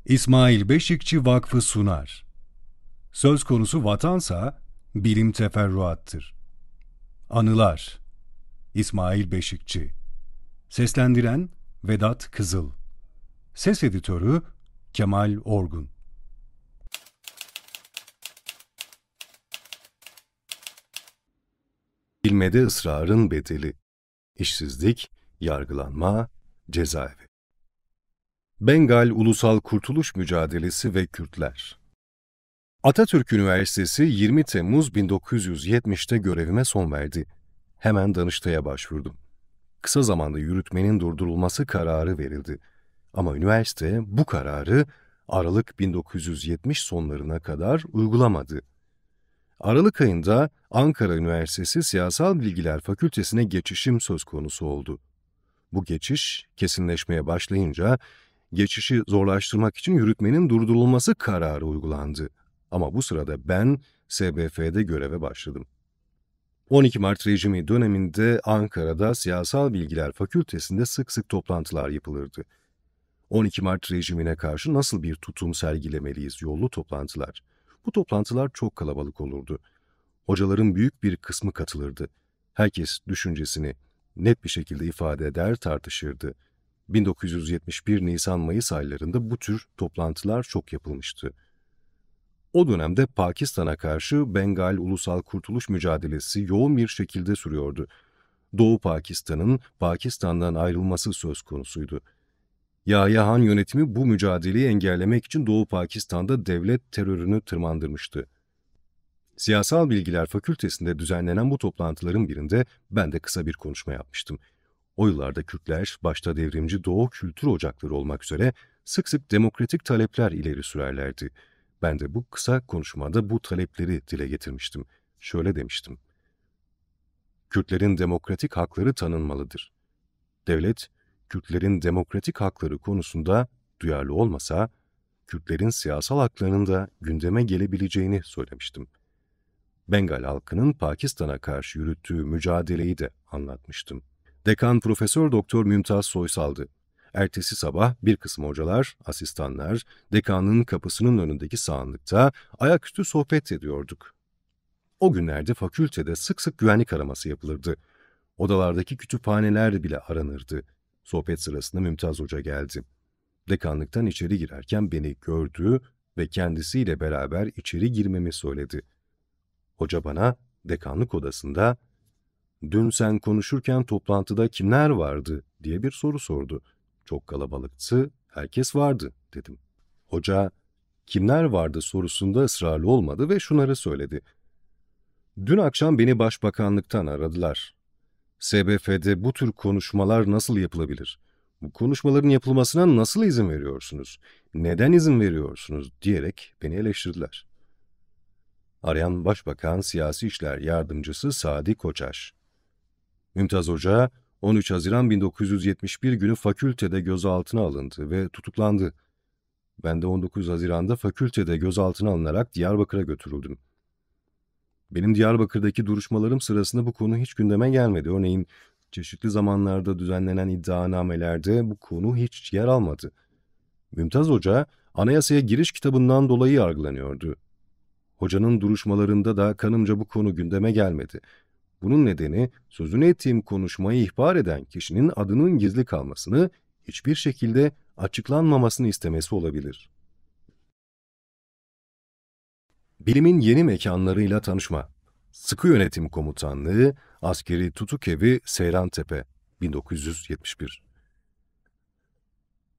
İsmail Beşikçi Vakfı sunar. Söz konusu vatansa bilim teferruattır. Anılar. İsmail Beşikçi. Seslendiren Vedat Kızıl. Ses editörü Kemal Orgun. Bilmede ısrarın bedeli. İşsizlik, yargılanma, cezaevi. Bengal Ulusal Kurtuluş Mücadelesi ve Kürtler. Atatürk Üniversitesi 20 Temmuz 1970'te görevime son verdi. Hemen Danıştay'a başvurdum. Kısa zamanda yürütmenin durdurulması kararı verildi. Ama üniversite bu kararı Aralık 1970 sonlarına kadar uygulamadı. Aralık ayında Ankara Üniversitesi Siyasal Bilgiler Fakültesine geçişim söz konusu oldu. Bu geçiş kesinleşmeye başlayınca geçişi zorlaştırmak için yürütmenin durdurulması kararı uygulandı. Ama bu sırada ben SBF'de göreve başladım. 12 Mart rejimi döneminde Ankara'da Siyasal Bilgiler Fakültesinde sık sık toplantılar yapılırdı. 12 Mart rejimine karşı nasıl bir tutum sergilemeliyiz yollu toplantılar. Bu toplantılar çok kalabalık olurdu. Hocaların büyük bir kısmı katılırdı. Herkes düşüncesini net bir şekilde ifade eder, tartışırdı. 1971 Nisan-Mayıs aylarında bu tür toplantılar çok yapılmıştı. O dönemde Pakistan'a karşı Bengal Ulusal Kurtuluş Mücadelesi yoğun bir şekilde sürüyordu. Doğu Pakistan'ın Pakistan'dan ayrılması söz konusuydu. Yahya Han yönetimi bu mücadeleyi engellemek için Doğu Pakistan'da devlet terörünü tırmandırmıştı. Siyasal Bilgiler Fakültesinde düzenlenen bu toplantıların birinde ben de kısa bir konuşma yapmıştım. O yıllarda Kürtler, başta devrimci Doğu kültür ocakları olmak üzere sık sık demokratik talepler ileri sürerlerdi. Ben de bu kısa konuşmada bu talepleri dile getirmiştim. Şöyle demiştim. Kürtlerin demokratik hakları tanınmalıdır. Devlet, Kürtlerin demokratik hakları konusunda duyarlı olmasa, Kürtlerin siyasal haklarının da gündeme gelebileceğini söylemiştim. Bengal halkının Pakistan'a karşı yürüttüğü mücadeleyi de anlatmıştım. Dekan Profesör Doktor Mümtaz Soysal'dı. Ertesi sabah bir kısım hocalar, asistanlar, dekanın kapısının önündeki sahanlıkta ayaküstü sohbet ediyorduk. O günlerde fakültede sık sık güvenlik araması yapılırdı. Odalardaki kütüphaneler bile aranırdı. Sohbet sırasında Mümtaz Hoca geldi. Dekanlıktan içeri girerken beni gördü ve kendisiyle beraber içeri girmemi söyledi. Hoca bana dekanlık odasında "Dün sen konuşurken toplantıda kimler vardı?" diye bir soru sordu. "Çok kalabalıktı, herkes vardı." dedim. Hoca, "Kimler vardı?" sorusunda ısrarlı olmadı ve şunları söyledi. "Dün akşam beni başbakanlıktan aradılar. SBF'de bu tür konuşmalar nasıl yapılabilir? Bu konuşmaların yapılmasına nasıl izin veriyorsunuz? Neden izin veriyorsunuz?" diyerek beni eleştirdiler. Arayan Başbakan Siyasi İşler Yardımcısı Sadi Koçaş. Mümtaz Hoca, 13 Haziran 1971 günü fakültede gözaltına alındı ve tutuklandı. Ben de 19 Haziran'da fakültede gözaltına alınarak Diyarbakır'a götürüldüm. Benim Diyarbakır'daki duruşmalarım sırasında bu konu hiç gündeme gelmedi. Örneğin çeşitli zamanlarda düzenlenen iddianamelerde bu konu hiç yer almadı. Mümtaz Hoca, Anayasaya giriş kitabından dolayı yargılanıyordu. Hocanın duruşmalarında da kanımca bu konu gündeme gelmedi. Bunun nedeni sözünü ettiğim konuşmayı ihbar eden kişinin adının gizli kalmasını, hiçbir şekilde açıklanmamasını istemesi olabilir. Bilimin yeni mekanlarıyla tanışma. Sıkı Yönetim Komutanlığı, Askeri Tutukevi, Seyrantepe, 1971.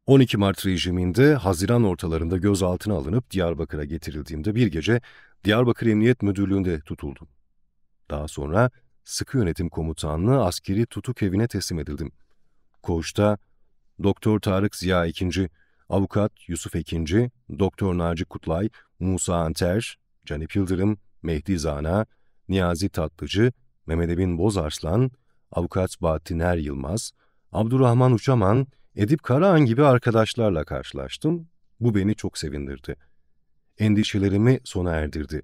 12 Mart rejiminde Haziran ortalarında gözaltına alınıp Diyarbakır'a getirildiğimde bir gece Diyarbakır Emniyet Müdürlüğü'nde tutuldum. Daha sonra Sıkı Yönetim Komutanlığı Askeri Tutukevine teslim edildim. Koğuşta Doktor Tarık Ziya II, Avukat Yusuf Ekinci, Doktor Naci Kutlay, Musa Anter, Canip Yıldırım, Mehdi Zana, Niyazi Tatlıcı, Mehmet Emin Bozarslan, Avukat Bahattin Er Yılmaz, Abdurrahman Uçaman, Edip Karahan gibi arkadaşlarla karşılaştım. Bu beni çok sevindirdi. Endişelerimi sona erdirdi.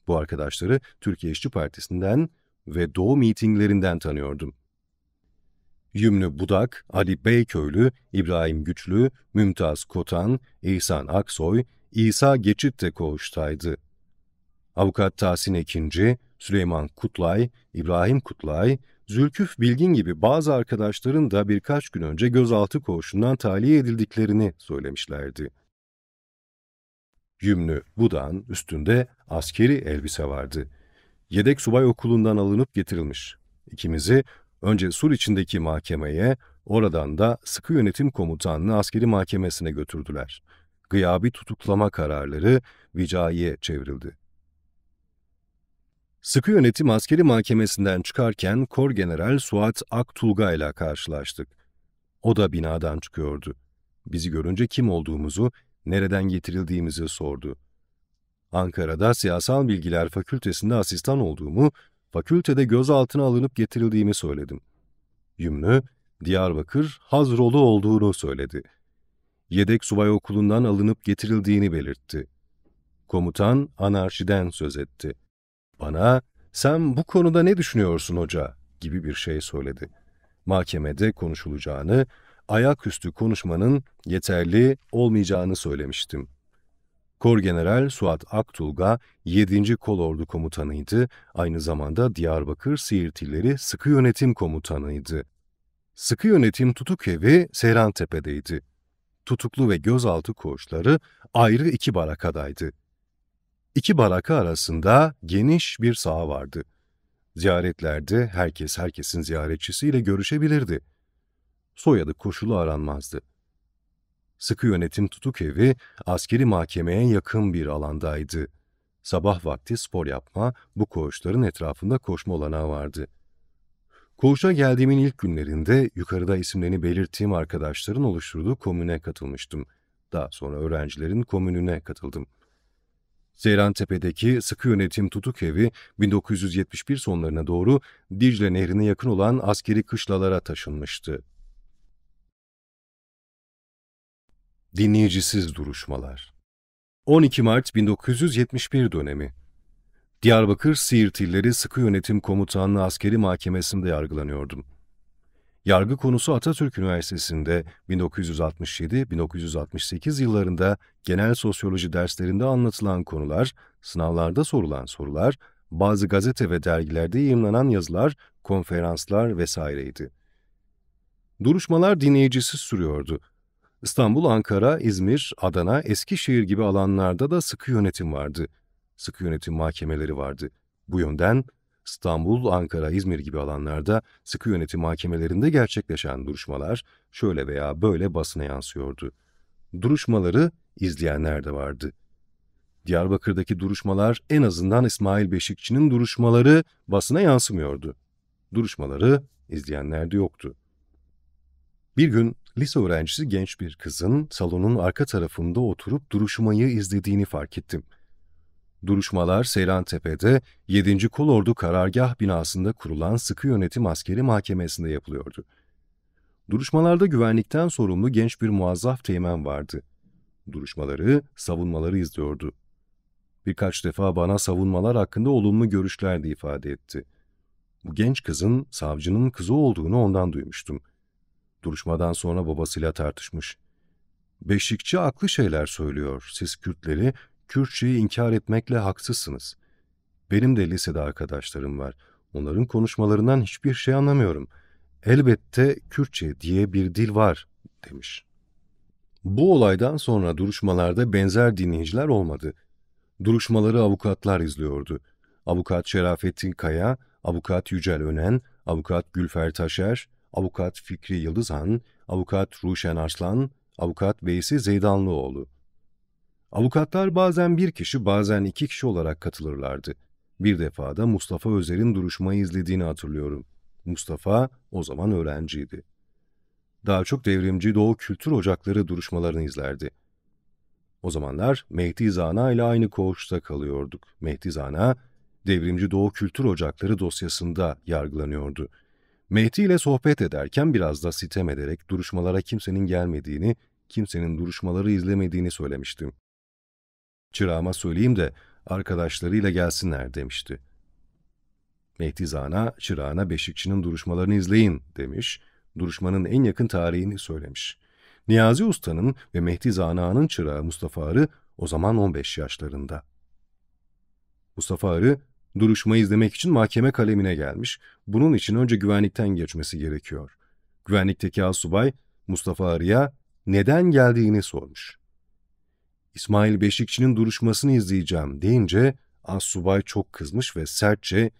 Bu arkadaşları Türkiye İşçi Partisi'nden ve Doğu mitinglerinden tanıyordum. Yümlü Budak, Ali Beyköylü, İbrahim Güçlü, Mümtaz Kotan, İhsan Aksoy, İsa Geçit de koğuştaydı. Avukat Tahsin Ekinci, Süleyman Kutlay, İbrahim Kutlay, Zülküf Bilgin gibi bazı arkadaşların da birkaç gün önce gözaltı koğuşundan tahliye edildiklerini söylemişlerdi. Yümlü Budak'ın üstünde askeri elbise vardı. Yedek subay okulundan alınıp getirilmiş. İkimizi önce Sur içindeki mahkemeye, oradan da Sıkı Yönetim Komutanlığı askeri mahkemesine götürdüler. Gıyabi tutuklama kararları vicaiye çevrildi. Sıkı Yönetim Askeri Mahkemesi'nden çıkarken Korgeneral Suat Aktulga ile karşılaştık. O da binadan çıkıyordu. Bizi görünce kim olduğumuzu, nereden getirildiğimizi sordu. Ankara'da Siyasal Bilgiler Fakültesinde asistan olduğumu, fakültede gözaltına alınıp getirildiğimi söyledim. Yümlü, Diyarbakır, Hazrolu olduğunu söyledi. Yedek subay okulundan alınıp getirildiğini belirtti. Komutan anarşiden söz etti. Bana, "Sen bu konuda ne düşünüyorsun hoca?" gibi bir şey söyledi. Mahkemede konuşulacağını, ayaküstü konuşmanın yeterli olmayacağını söylemiştim. Korgeneral Suat Aktulga, 7. Kolordu Komutanıydı, aynı zamanda Diyarbakır Siirt İlleri Sıkı Yönetim Komutanıydı. Sıkı Yönetim Tutukevi Seyrantepe'deydi. Tutuklu ve gözaltı koğuşları ayrı 2 barakadaydı. 2 baraka arasında geniş bir saha vardı. Ziyaretlerde herkes herkesin ziyaretçisiyle görüşebilirdi. Soyadı koşulu aranmazdı. Sıkı Yönetim Tutukevi askeri mahkemeye yakın bir alandaydı. Sabah vakti spor yapma, bu koğuşların etrafında koşma olanağı vardı. Koğuşa geldiğimin ilk günlerinde yukarıda isimlerini belirttiğim arkadaşların oluşturduğu komüne katılmıştım. Daha sonra öğrencilerin komününe katıldım. Seyrantepe'deki Sıkı Yönetim Tutukevi 1971 sonlarına doğru Dicle Nehri'ne yakın olan askeri kışlalara taşınmıştı. Dinleyicisiz duruşmalar. 12 Mart 1971 dönemi. Diyarbakır Siirt İlleri Sıkı Yönetim Komutanlığı Askeri Mahkemesi'nde yargılanıyordum. Yargı konusu Atatürk Üniversitesi'nde 1967-1968 yıllarında genel sosyoloji derslerinde anlatılan konular, sınavlarda sorulan sorular, bazı gazete ve dergilerde yayımlanan yazılar, konferanslar vesaireydi. Duruşmalar dinleyicisiz sürüyordu. İstanbul, Ankara, İzmir, Adana, Eskişehir gibi alanlarda da sıkı yönetim vardı. Sıkı yönetim mahkemeleri vardı. Bu yönden İstanbul, Ankara, İzmir gibi alanlarda sıkı yönetim mahkemelerinde gerçekleşen duruşmalar şöyle veya böyle basına yansıyordu. Duruşmaları izleyenler de vardı. Diyarbakır'daki duruşmalar, en azından İsmail Beşikçi'nin duruşmaları basına yansımıyordu. Duruşmaları izleyenler de yoktu. Bir gün lise öğrencisi genç bir kızın salonun arka tarafında oturup duruşmayı izlediğini fark ettim. Duruşmalar Seyrantepe'de 7. Kolordu Karargah binasında kurulan Sıkı Yönetim Askeri Mahkemesi'nde yapılıyordu. Duruşmalarda güvenlikten sorumlu genç bir muazzaf teğmen vardı. Duruşmaları, savunmaları izliyordu. Birkaç defa bana savunmalar hakkında olumlu görüşler de ifade etti. Bu genç kızın savcının kızı olduğunu ondan duymuştum. Duruşmadan sonra babasıyla tartışmış. "Beşikçi haklı şeyler söylüyor. Siz Kürtleri, Kürtçeyi inkar etmekle haksızsınız. Benim de lisede arkadaşlarım var. Onların konuşmalarından hiçbir şey anlamıyorum. Elbette Kürtçe diye bir dil var," demiş. Bu olaydan sonra duruşmalarda benzer dinleyiciler olmadı. Duruşmaları avukatlar izliyordu. Avukat Şerafettin Kaya, Avukat Yücel Önen, Avukat Gülfer Taşer, Avukat Fikri Yıldızhan, Avukat Ruşen Arslan, Avukat Veysi Zeydanlıoğlu. Avukatlar bazen 1 kişi, bazen 2 kişi olarak katılırlardı. Bir defada Mustafa Özer'in duruşmayı izlediğini hatırlıyorum. Mustafa o zaman öğrenciydi. Daha çok Devrimci Doğu Kültür Ocakları duruşmalarını izlerdi. O zamanlar Mehdi Zana ile aynı koğuşta kalıyorduk. Mehdi Zana, Devrimci Doğu Kültür Ocakları dosyasında yargılanıyordu. Mehdi ile sohbet ederken biraz da sitem ederek duruşmalara kimsenin gelmediğini, kimsenin duruşmaları izlemediğini söylemiştim. "Çırağıma söyleyeyim de arkadaşlarıyla gelsinler," demişti. Mehdi Zana, çırağına "Beşikçi'nin duruşmalarını izleyin," demiş. duruşmanın en yakın tarihini söylemiş. Niyazi Usta'nın ve Mehdi Zana'nın çırağı Mustafa Arı o zaman 15 yaşlarında. Mustafa Arı, duruşmayı izlemek için mahkeme kalemine gelmiş. Bunun için önce güvenlikten geçmesi gerekiyor. Güvenlikteki asubay Mustafa Arı'ya neden geldiğini sormuş. İsmail Beşikçi'nin duruşmasını izleyeceğim deyince asubay çok kızmış ve sertçe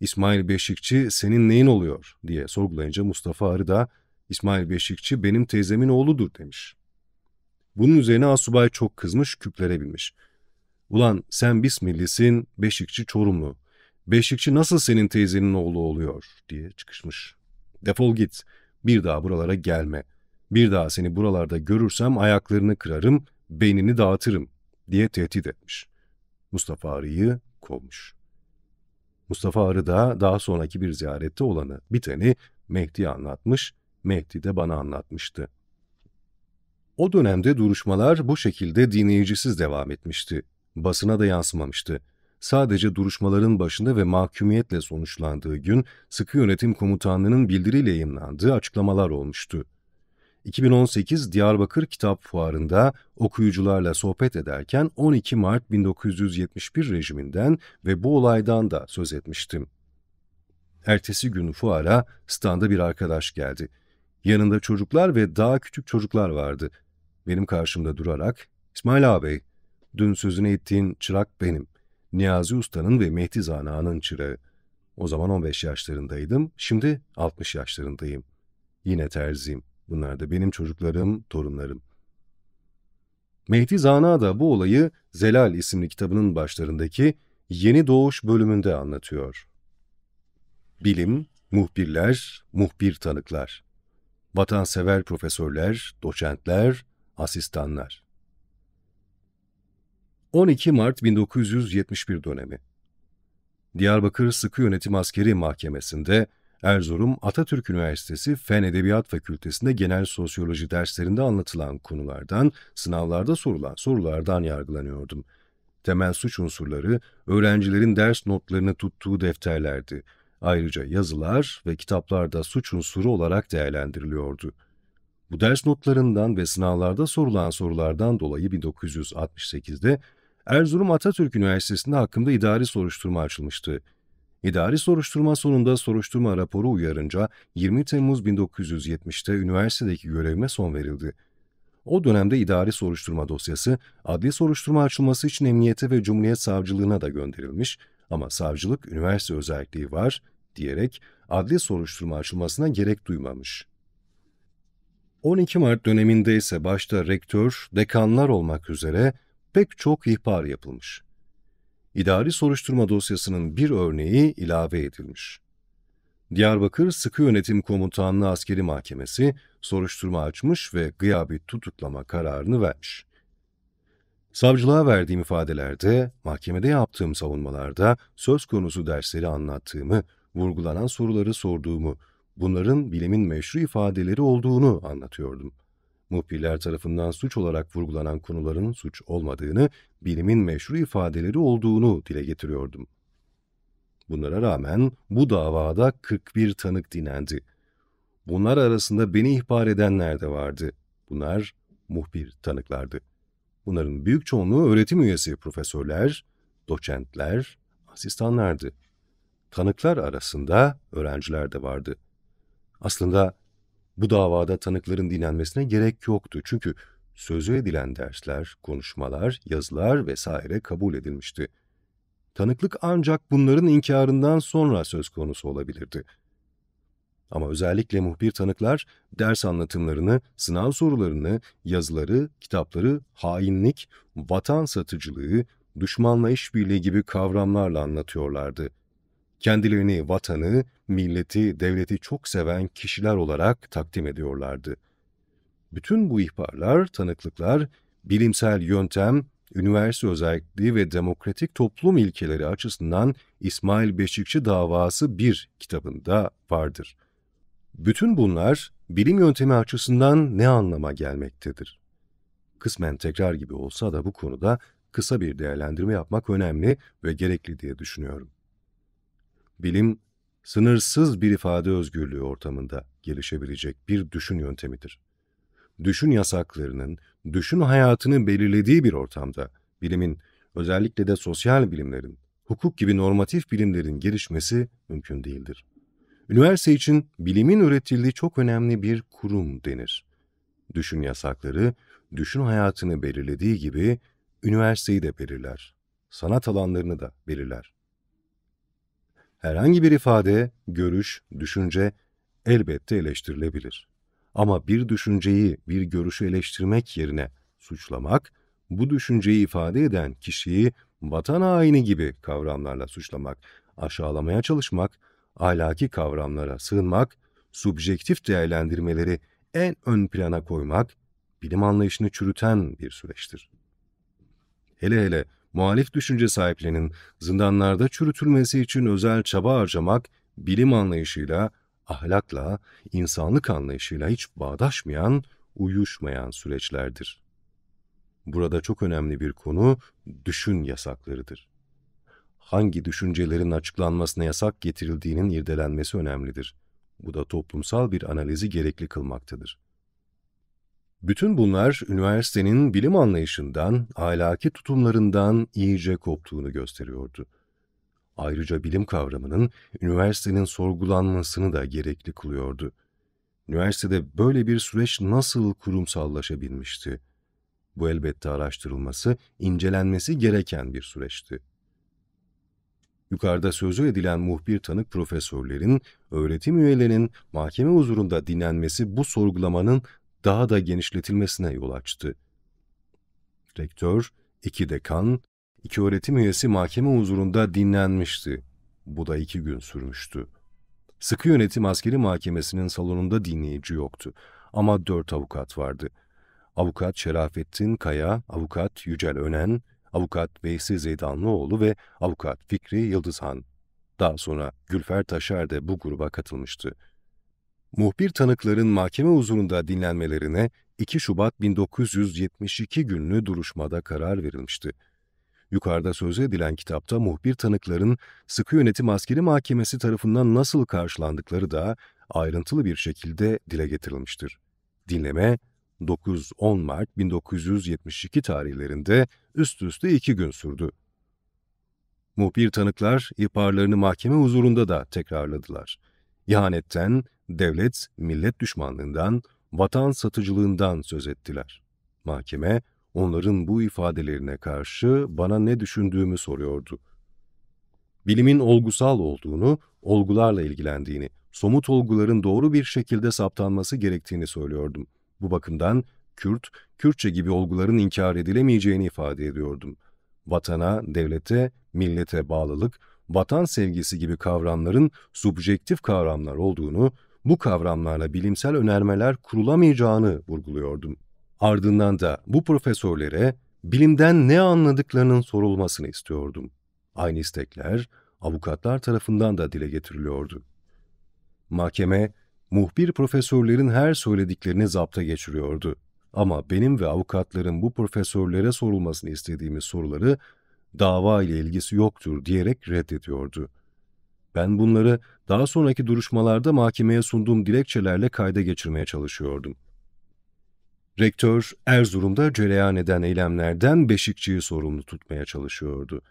İsmail Beşikçi senin neyin oluyor diye sorgulayınca Mustafa Arı da İsmail Beşikçi benim teyzemin oğludur demiş. Bunun üzerine asubay çok kızmış, küplere binmiş. Ulan sen Bismillisin, Beşikçi Çorumlu. Beşikçi nasıl senin teyzenin oğlu oluyor diye çıkışmış. Defol git, bir daha buralara gelme. Bir daha seni buralarda görürsem ayaklarını kırarım, beynini dağıtırım diye tehdit etmiş. Mustafa Arı'yı kovmuş. Mustafa Arı da daha sonraki bir ziyarette olanı, biteni Mehdi'ye anlatmış, Mehdi de bana anlatmıştı. O dönemde duruşmalar bu şekilde dinleyicisiz devam etmişti. Basına da yansımamıştı. Sadece duruşmaların başında ve mahkumiyetle sonuçlandığı gün Sıkı Yönetim Komutanlığı'nın bildiriyle yayımlandığı açıklamalar olmuştu. 2018 Diyarbakır Kitap Fuarı'nda okuyucularla sohbet ederken 12 Mart 1971 rejiminden ve bu olaydan da söz etmiştim. Ertesi gün fuara standa bir arkadaş geldi. Yanında çocuklar ve daha küçük çocuklar vardı. Benim karşımda durarak, "İsmail ağabey, dün sözünü ettiğin çırak benim. Niyazi Usta'nın ve Mehdi Zana'nın çırağı. O zaman 15 yaşlarındaydım, şimdi 60 yaşlarındayım. Yine terziyim. Bunlar da benim çocuklarım, torunlarım." Mehdi Zana da bu olayı Zelal isimli kitabının başlarındaki Yeni Doğuş bölümünde anlatıyor. Bilim, muhbirler, muhbir tanıklar. Vatansever profesörler, doçentler, asistanlar. 12 Mart 1971 dönemi. Diyarbakır Sıkı Yönetim Askeri Mahkemesi'nde Erzurum Atatürk Üniversitesi Fen Edebiyat Fakültesi'nde genel sosyoloji derslerinde anlatılan konulardan, sınavlarda sorulan sorulardan yargılanıyordum. Temel suç unsurları öğrencilerin ders notlarını tuttuğu defterlerdi. Ayrıca yazılar ve kitaplarda suç unsuru olarak değerlendiriliyordu. Bu ders notlarından ve sınavlarda sorulan sorulardan dolayı 1968'de Erzurum Atatürk Üniversitesi'nde hakkımda idari soruşturma açılmıştı. İdari soruşturma sonunda soruşturma raporu uyarınca 20 Temmuz 1970'te üniversitedeki görevime son verildi. O dönemde idari soruşturma dosyası adli soruşturma açılması için Emniyete ve Cumhuriyet Savcılığına da gönderilmiş ama savcılık üniversite özelliği var diyerek adli soruşturma açılmasına gerek duymamış. 12 Mart döneminde ise başta rektör, dekanlar olmak üzere pek çok ihbar yapılmış. İdari soruşturma dosyasının bir örneği ilave edilmiş. Diyarbakır Sıkı Yönetim Komutanlığı Askeri Mahkemesi soruşturma açmış ve gıyabi tutuklama kararını vermiş. Savcılığa verdiğim ifadelerde, mahkemede yaptığım savunmalarda söz konusu dersleri anlattığımı, vurgulanan soruları sorduğumu, bunların bilimin meşru ifadeleri olduğunu anlatıyordum. Muhbirler tarafından suç olarak vurgulanan konuların suç olmadığını, bilimin meşru ifadeleri olduğunu dile getiriyordum. Bunlara rağmen bu davada 41 tanık dinlendi. Bunlar arasında beni ihbar edenler de vardı. Bunlar muhbir tanıklardı. Bunların büyük çoğunluğu öğretim üyesi profesörler, doçentler, asistanlardı. Tanıklar arasında öğrenciler de vardı. Aslında bu davada tanıkların dinlenmesine gerek yoktu çünkü sözü edilen dersler, konuşmalar, yazılar vesaire kabul edilmişti. Tanıklık ancak bunların inkarından sonra söz konusu olabilirdi. Ama özellikle muhbir tanıklar ders anlatımlarını, sınav sorularını, yazıları, kitapları hainlik, vatan satıcılığı, düşmanla işbirliği gibi kavramlarla anlatıyorlardı. Kendilerini vatanı, milleti, devleti çok seven kişiler olarak takdim ediyorlardı. Bütün bu ihbarlar, tanıklıklar, bilimsel yöntem, üniversite özelliği ve demokratik toplum ilkeleri açısından İsmail Beşikçi Davası 1 kitabında vardır. Bütün bunlar bilim yöntemi açısından ne anlama gelmektedir? Kısmen tekrar gibi olsa da bu konuda kısa bir değerlendirme yapmak önemli ve gerekli diye düşünüyorum. Bilim, sınırsız bir ifade özgürlüğü ortamında gelişebilecek bir düşün yöntemidir. Düşün yasaklarının, düşün hayatını belirlediği bir ortamda bilimin, özellikle de sosyal bilimlerin, hukuk gibi normatif bilimlerin gelişmesi mümkün değildir. Üniversite için bilimin üretildiği çok önemli bir kurum denir. Düşün yasakları, düşün hayatını belirlediği gibi üniversiteyi de belirler, sanat alanlarını da belirler. Herhangi bir ifade, görüş, düşünce elbette eleştirilebilir. Ama bir düşünceyi, bir görüşü eleştirmek yerine suçlamak, bu düşünceyi ifade eden kişiyi vatan haini gibi kavramlarla suçlamak, aşağılamaya çalışmak, ahlaki kavramlara sığınmak, subjektif değerlendirmeleri en ön plana koymak, bilim anlayışını çürüten bir süreçtir. Hele hele muhalif düşünce sahiplerinin zindanlarda çürütülmesi için özel çaba harcamak, bilim anlayışıyla, ahlakla, insanlık anlayışıyla hiç bağdaşmayan, uyuşmayan süreçlerdir. Burada çok önemli bir konu düşün yasaklarıdır. Hangi düşüncelerin açıklanmasına yasak getirildiğinin irdelenmesi önemlidir. Bu da toplumsal bir analizi gerekli kılmaktadır. Bütün bunlar üniversitenin bilim anlayışından, ahlaki tutumlarından iyice koptuğunu gösteriyordu. Ayrıca bilim kavramının üniversitenin sorgulanmasını da gerekli kılıyordu. Üniversitede böyle bir süreç nasıl kurumsallaşabilmişti? Bu elbette araştırılması, incelenmesi gereken bir süreçti. Yukarıda sözü edilen muhbir tanık profesörlerin, öğretim üyelerinin mahkeme huzurunda dinlenmesi bu sorgulamanın daha da genişletilmesine yol açtı. Rektör, 2 dekan, 2 öğretim üyesi mahkeme huzurunda dinlenmişti. Bu da 2 gün sürmüştü. Sıkı yönetim askeri mahkemesinin salonunda dinleyici yoktu. Ama 4 avukat vardı. Avukat Şerafettin Kaya, avukat Yücel Önen, avukat Veysi Zeydanlıoğlu ve avukat Fikri Yıldızhan. Daha sonra Gülfer Taşer de bu gruba katılmıştı. Muhbir tanıkların mahkeme huzurunda dinlenmelerine 2 Şubat 1972 günlü duruşmada karar verilmişti. Yukarıda söz edilen kitapta muhbir tanıkların sıkı yönetim askeri mahkemesi tarafından nasıl karşılandıkları da ayrıntılı bir şekilde dile getirilmiştir. Dinleme 9-10 Mart 1972 tarihlerinde üst üste 2 gün sürdü. Muhbir tanıklar ihbarlarını mahkeme huzurunda da tekrarladılar. İhanetten, devlet, millet düşmanlığından, vatan satıcılığından söz ettiler. Mahkeme, onların bu ifadelerine karşı bana ne düşündüğümü soruyordu. Bilimin olgusal olduğunu, olgularla ilgilendiğini, somut olguların doğru bir şekilde saptanması gerektiğini söylüyordum. Bu bakımdan Kürtçe gibi olguların inkar edilemeyeceğini ifade ediyordum. Vatana, devlete, millete bağlılık, vatan sevgisi gibi kavramların subjektif kavramlar olduğunu, bu kavramlarla bilimsel önermeler kurulamayacağını vurguluyordum. Ardından da bu profesörlere bilimden ne anladıklarının sorulmasını istiyordum. Aynı istekler avukatlar tarafından da dile getiriliyordu. Mahkeme, muhbir profesörlerin her söylediklerini zapta geçiriyordu. Ama benim ve avukatların bu profesörlere sorulmasını istediğimiz soruları dava ile ilgisi yoktur diyerek reddediyordu. Ben bunları daha sonraki duruşmalarda mahkemeye sunduğum dilekçelerle kayda geçirmeye çalışıyordum. Rektör, Erzurum'da cereyan eden eylemlerden Beşikçi'yi sorumlu tutmaya çalışıyordu.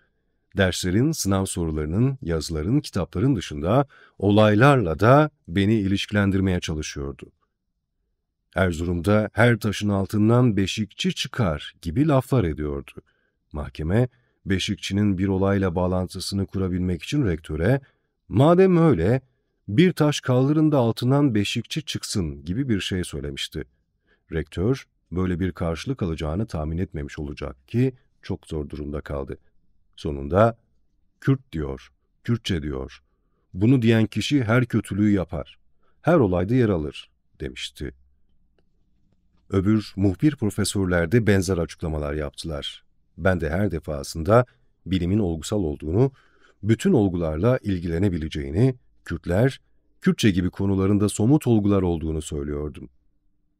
Derslerin, sınav sorularının, yazıların, kitapların dışında olaylarla da beni ilişkilendirmeye çalışıyordu. Erzurum'da her taşın altından Beşikçi çıkar gibi laflar ediyordu. Mahkeme, Beşikçi'nin bir olayla bağlantısını kurabilmek için rektöre, "Madem öyle, bir taş kaldırın da altından Beşikçi çıksın" gibi bir şey söylemişti. Rektör, böyle bir karşılık alacağını tahmin etmemiş olacak ki çok zor durumda kaldı. Sonunda, "Kürt diyor, Kürtçe diyor. Bunu diyen kişi her kötülüğü yapar. Her olayda yer alır" demişti. Öbür muhbir profesörler de benzer açıklamalar yaptılar. Ben de her defasında bilimin olgusal olduğunu, bütün olgularla ilgilenebileceğini, Kürtler, Kürtçe gibi konularında somut olgular olduğunu söylüyordum.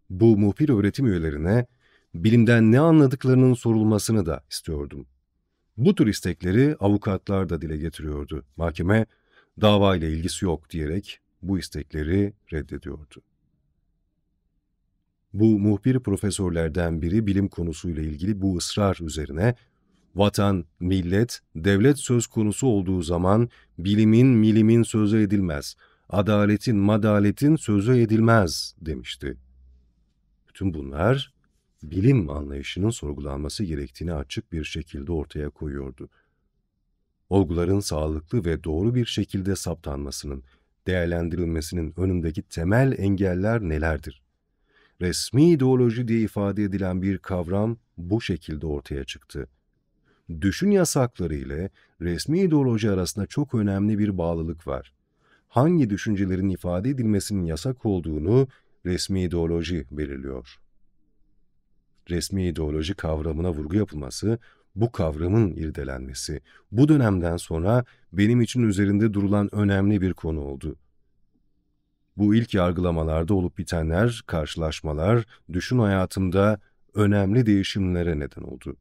Bu muhbir öğretim üyelerine bilimden ne anladıklarının sorulmasını da istiyordum. Bu tür istekleri avukatlar da dile getiriyordu. Mahkeme, davayla ilgisi yok diyerek bu istekleri reddediyordu. Bu muhbir profesörlerden biri bilim konusuyla ilgili bu ısrar üzerine vatan, millet, devlet söz konusu olduğu zaman bilimin, milimin sözü edilmez, adaletin, madaletin sözü edilmez demişti. Bütün bunlar bilim anlayışının sorgulanması gerektiğini açık bir şekilde ortaya koyuyordu. Olguların sağlıklı ve doğru bir şekilde saptanmasının, değerlendirilmesinin önündeki temel engeller nelerdir? Resmi ideoloji diye ifade edilen bir kavram bu şekilde ortaya çıktı. Düşün yasakları ile resmi ideoloji arasında çok önemli bir bağlılık var. Hangi düşüncelerin ifade edilmesinin yasak olduğunu resmi ideoloji belirliyor. Resmi ideoloji kavramına vurgu yapılması, bu kavramın irdelenmesi, bu dönemden sonra benim için üzerinde durulan önemli bir konu oldu. Bu ilk yargılamalarda olup bitenler, karşılaşmalar, düşün hayatımda önemli değişimlere neden oldu.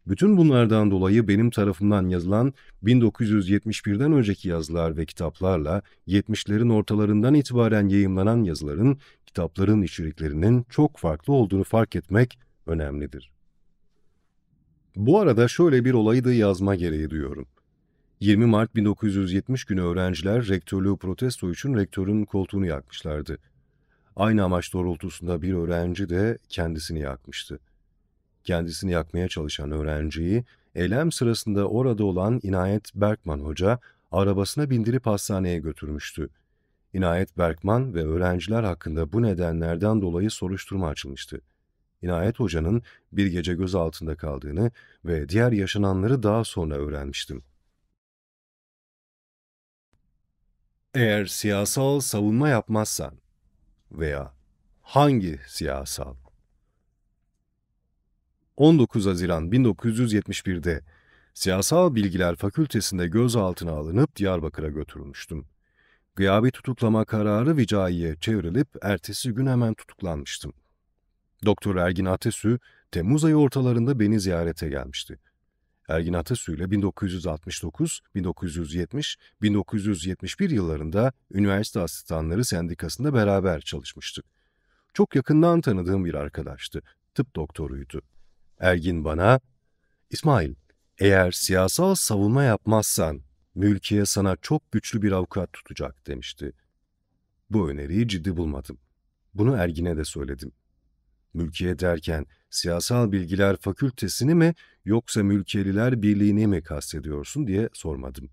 Bütün bunlardan dolayı benim tarafımdan yazılan 1971'den önceki yazılar ve kitaplarla 70'lerin ortalarından itibaren yayımlanan yazıların, kitapların içeriklerinin çok farklı olduğunu fark etmek önemlidir. Bu arada şöyle bir olayı da yazma gereği duyuyorum. 20 Mart 1970 günü öğrenciler rektörlüğü protesto için rektörün koltuğunu yakmışlardı. Aynı amaç doğrultusunda bir öğrenci de kendisini yakmıştı. Kendisini yakmaya çalışan öğrenciyi, eylem sırasında orada olan İnayet Berkman Hoca arabasına bindirip hastaneye götürmüştü. İnayet Berkman ve öğrenciler hakkında bu nedenlerden dolayı soruşturma açılmıştı. İnayet Hoca'nın bir gece gözaltında kaldığını ve diğer yaşananları daha sonra öğrenmiştim. Eğer siyasal savunma yapmazsan veya hangi siyasal? 19 Haziran 1971'de Siyasal Bilgiler Fakültesinde gözaltına alınıp Diyarbakır'a götürülmüştüm. Gıyabi tutuklama kararı vicaiye çevrilip ertesi gün hemen tutuklanmıştım. Doktor Ergin Atasü, Temmuz ayı ortalarında beni ziyarete gelmişti. Ergin Atasü ile 1969, 1970, 1971 yıllarında Üniversite Asistanları Sendikası'nda beraber çalışmıştık. Çok yakından tanıdığım bir arkadaştı, tıp doktoruydu. Ergin bana, "İsmail, eğer siyasal savunma yapmazsan, mülkiye sana çok güçlü bir avukat tutacak," demişti. Bu öneriyi ciddi bulmadım. Bunu Ergin'e de söyledim. Mülkiye derken Siyasal Bilgiler Fakültesini mi yoksa Mülkiyeliler Birliği'ni mi kastediyorsun diye sormadım.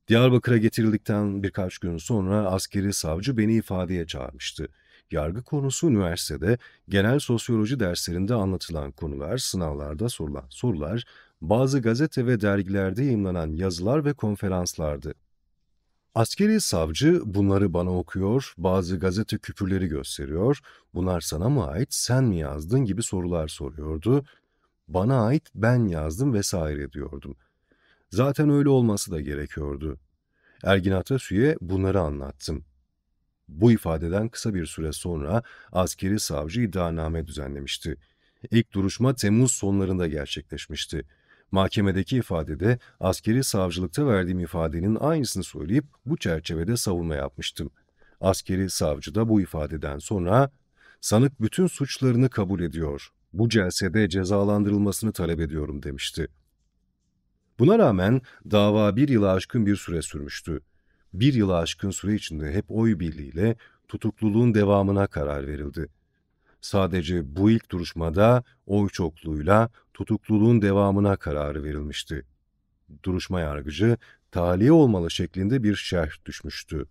Diyarbakır'a getirildikten birkaç gün sonra askeri savcı beni ifadeye çağırmıştı. Yargı konusu üniversitede, genel sosyoloji derslerinde anlatılan konular, sınavlarda sorulan sorular, bazı gazete ve dergilerde yayımlanan yazılar ve konferanslardı. Askeri savcı bunları bana okuyor, bazı gazete küpürleri gösteriyor, "Bunlar sana mı ait, sen mi yazdın?" gibi sorular soruyordu. "Bana ait, ben yazdım," vesaire diyordum. Zaten öyle olması da gerekiyordu. Ergin Atasü'ye bunları anlattım. Bu ifadeden kısa bir süre sonra askeri savcı iddianame düzenlemişti. İlk duruşma Temmuz sonlarında gerçekleşmişti. Mahkemedeki ifadede askeri savcılıkta verdiğim ifadenin aynısını söyleyip bu çerçevede savunma yapmıştım. Askeri savcı da bu ifadeden sonra "Sanık bütün suçlarını kabul ediyor. Bu celsede cezalandırılmasını talep ediyorum," demişti. Buna rağmen dava 1 yılı aşkın bir süre sürmüştü. 1 yılı aşkın süre içinde hep oy birliğiyle tutukluluğun devamına karar verildi. Sadece bu ilk duruşmada oy çokluğuyla tutukluluğun devamına kararı verilmişti. Duruşma yargıcı tahliye olmalı şeklinde bir şerh düşmüştü.